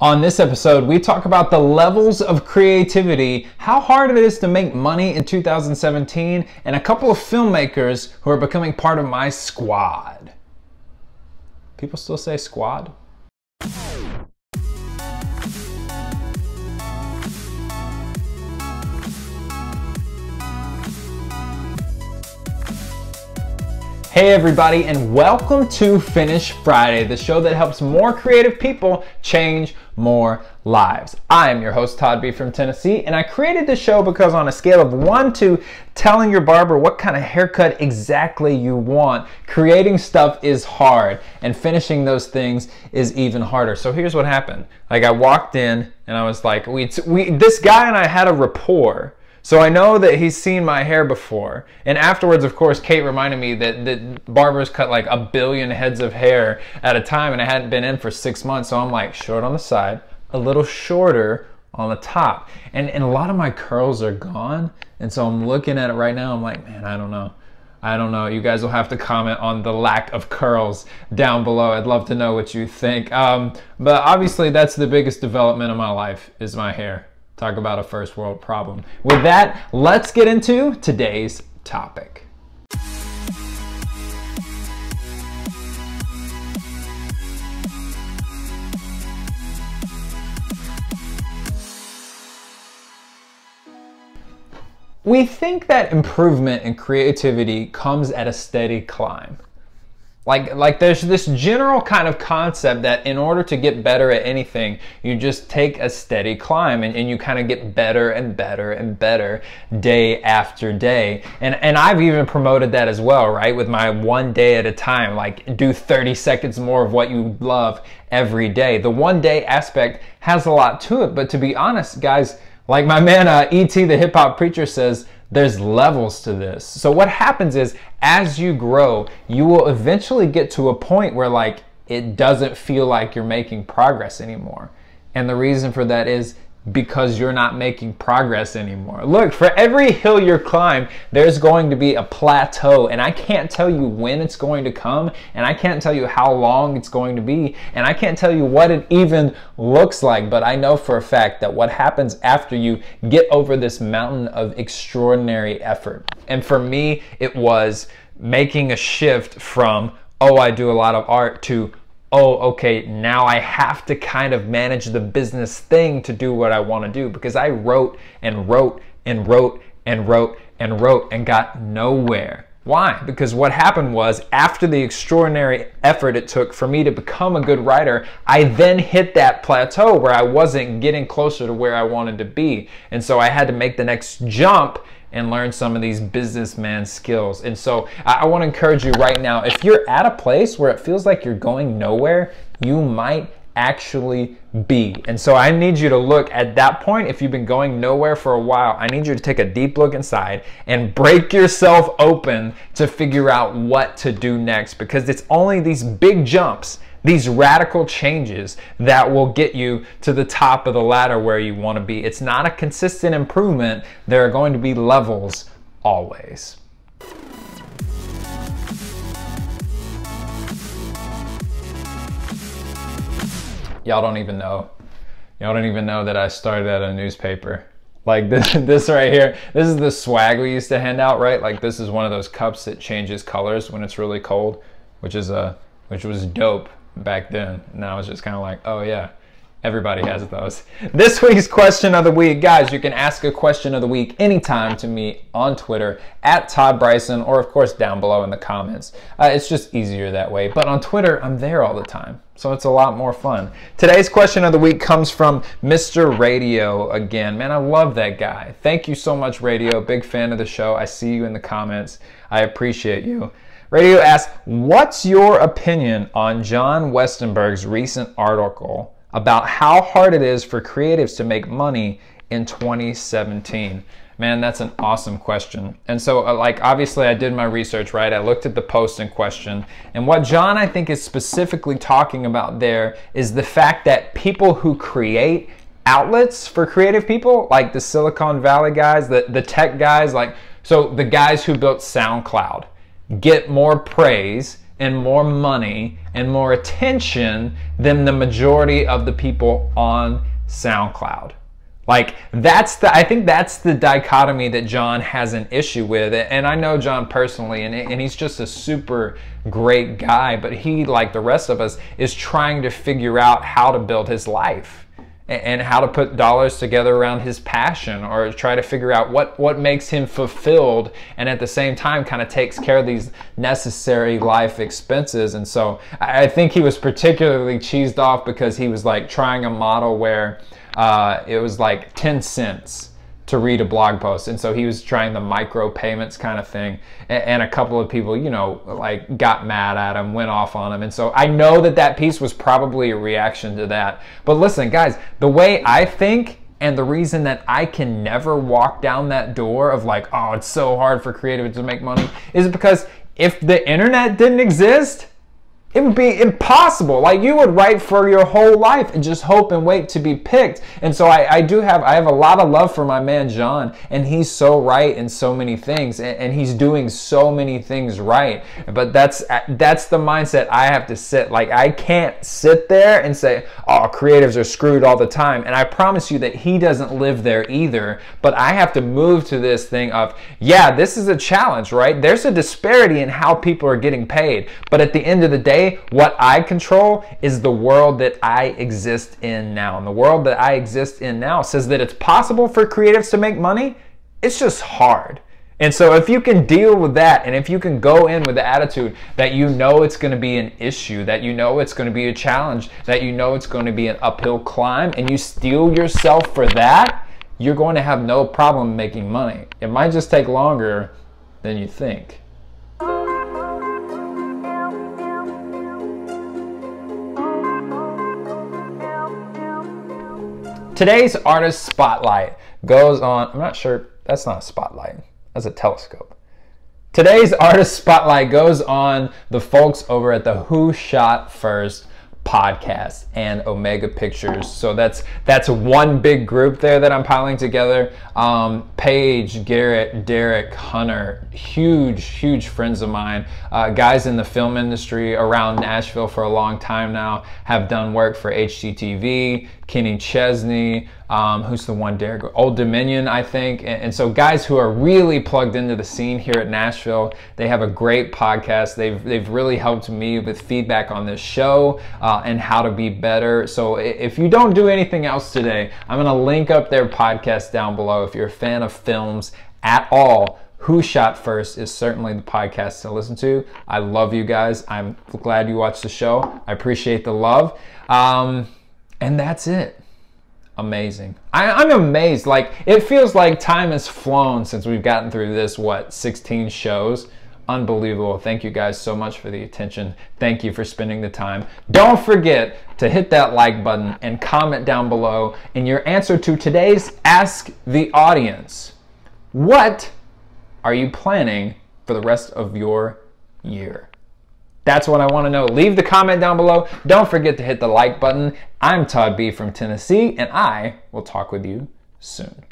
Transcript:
On this episode, we talk about the levels of creativity, how hard it is to make money in 2017, and a couple of filmmakers who are becoming part of my squad. People still say squad? Hey everybody, and welcome to Finish Friday, the show that helps more creative people change more lives. I am your host, Todd B. from Tennessee, and I created this show because on a scale of 1 to telling your barber what kind of haircut exactly you want, creating stuff is hard, and finishing those things is even harder. So here's what happened. Like, I walked in, and I was like, this guy and I had a rapport. So I know that he's seen my hair before. And afterwards, of course, Kate reminded me that barbers cut like 1 billion heads of hair at a time, and I hadn't been in for 6 months. So I'm like, short on the side, a little shorter on the top. And a lot of my curls are gone. And so I'm looking at it right now. I'm like, man, I don't know. I don't know. You guys will have to comment on the lack of curls down below. I'd love to know what you think. But obviously, that's the biggest development of my life is my hair. Talk about a first world problem. With that, let's get into today's topic. We think that improvement in creativity comes at a steady climb. Like there's this general kind of concept that in order to get better at anything, you just take a steady climb and you kind of get better and better and better day after day. And I've even promoted that as well, right? With my 1 day at a time, like do 30 seconds more of what you love every day. The 1 day aspect has a lot to it, but to be honest, guys, like my man E.T. the hip hop preacher says, there's levels to this. So what happens is as you grow, you will eventually get to a point where like it doesn't feel like you're making progress anymore. And the reason for that is because you're not making progress anymore. Look, for every hill you climb, there's going to be a plateau, and I can't tell you when it's going to come, and I can't tell you how long it's going to be, and I can't tell you what it even looks like, but I know for a fact that what happens after you get over this mountain of extraordinary effort. And for me, it was making a shift from, oh, I do a lot of art, to oh, okay, now I have to kind of manage the business thing to do what I want to do, because I wrote and wrote and wrote and wrote and wrote and got nowhere. Why? Because what happened was, after the extraordinary effort it took for me to become a good writer, I then hit that plateau where I wasn't getting closer to where I wanted to be. And so I had to make the next jump and learn some of these businessman skills. And so I want to encourage you right now, if you're at a place where it feels like you're going nowhere, you might actually be. And so I need you to look at that point. If you've been going nowhere for a while, I need you to take a deep look inside and break yourself open to figure out what to do next, because it's only these big jumps, these radical changes, that will get you to the top of the ladder where you want to be. It's not a consistent improvement. There are going to be levels always. Y'all don't even know. Y'all don't even know that I started at a newspaper. Like this right here, this is the swag we used to hand out, right? Like, this is one of those cups that changes colors when it's really cold, which was dope back then. Now it's just kind of like, oh yeah, everybody has those. This week's question of the week, guys, you can ask a question of the week anytime to me on Twitter at Todd Bryson, or of course down below in the comments. It's just easier that way. But on Twitter, I'm there all the time, so it's a lot more fun. Today's question of the week comes from Mr. Radio again. Man, I love that guy. Thank you so much, Radio. Big fan of the show. I see you in the comments. I appreciate you. Radio asks, what's your opinion on John Westenberg's recent article about how hard it is for creatives to make money in 2017? Man, that's an awesome question. And so, like, obviously I did my research, right? I looked at the post in question, and what John, I think, is specifically talking about there is the fact that people who create outlets for creative people, like the Silicon Valley guys, the tech guys, like, so the guys who built SoundCloud, get more praise and more money and more attention than the majority of the people on SoundCloud. Like, I think that's the dichotomy that John has an issue with. And I know John personally, and he's just a super great guy, but he, like the rest of us, is trying to figure out how to build his life and how to put dollars together around his passion, or try to figure out what makes him fulfilled, and at the same time kind of takes care of these necessary life expenses. And so I think he was particularly cheesed off because he was like trying a model where it was like 10 cents to read a blog post, and so he was trying the micro payments kind of thing, and a couple of people, you know, like got mad at him, went off on him. And so I know that piece was probably a reaction to that. But listen, guys, the way I think, and the reason that I can never walk down that door of like, oh, it's so hard for creatives to make money, is because if the internet didn't exist, it would be impossible. Like, you would write for your whole life and just hope and wait to be picked. And so I have a lot of love for my man John, and he's so right in so many things, and he's doing so many things right. But that's the mindset I have to sit. Like, I can't sit there and say, oh, creatives are screwed all the time. And I promise you that he doesn't live there either. But I have to move to this thing of, yeah, this is a challenge, right? There's a disparity in how people are getting paid. But at the end of the day, what I control is the world that I exist in now. And the world that I exist in now says that it's possible for creatives to make money. It's just hard. And so if you can deal with that, and if you can go in with the attitude that you know it's going to be an issue, that you know it's going to be a challenge, that you know it's going to be an uphill climb, and you steel yourself for that, you're going to have no problem making money. It might just take longer than you think. Today's artist spotlight goes on, I'm not sure, that's not a spotlight, that's a telescope. Today's artist spotlight goes on the folks over at the Who Shot First podcast and Omega Pictures. So that's one big group there that I'm piling together. Paige, Garrett, Derek, Hunter, huge friends of mine, guys in the film industry around Nashville for a long time now, have done work for HGTV, Kenny Chesney, who's the one, Derek, Old Dominion, I think. And so guys who are really plugged into the scene here at Nashville. They have a great podcast. They've really helped me with feedback on this show and how to be better. So if you don't do anything else today, I'm gonna link up their podcast down below. If you're a fan of films at all, Who Shot First is certainly the podcast to listen to. I love you guys. I'm glad you watched the show. I appreciate the love. And that's it. Amazing. I'm amazed. Like, it feels like time has flown since we've gotten through this, 16 shows. Unbelievable. Thank you guys so much for the attention. Thank you for spending the time. Don't forget to hit that like button and comment down below in your answer to today's Ask the Audience. What are you planning for the rest of your year? That's what I want to know. Leave the comment down below. Don't forget to hit the like button. I'm Todd B from Tennessee, and I will talk with you soon.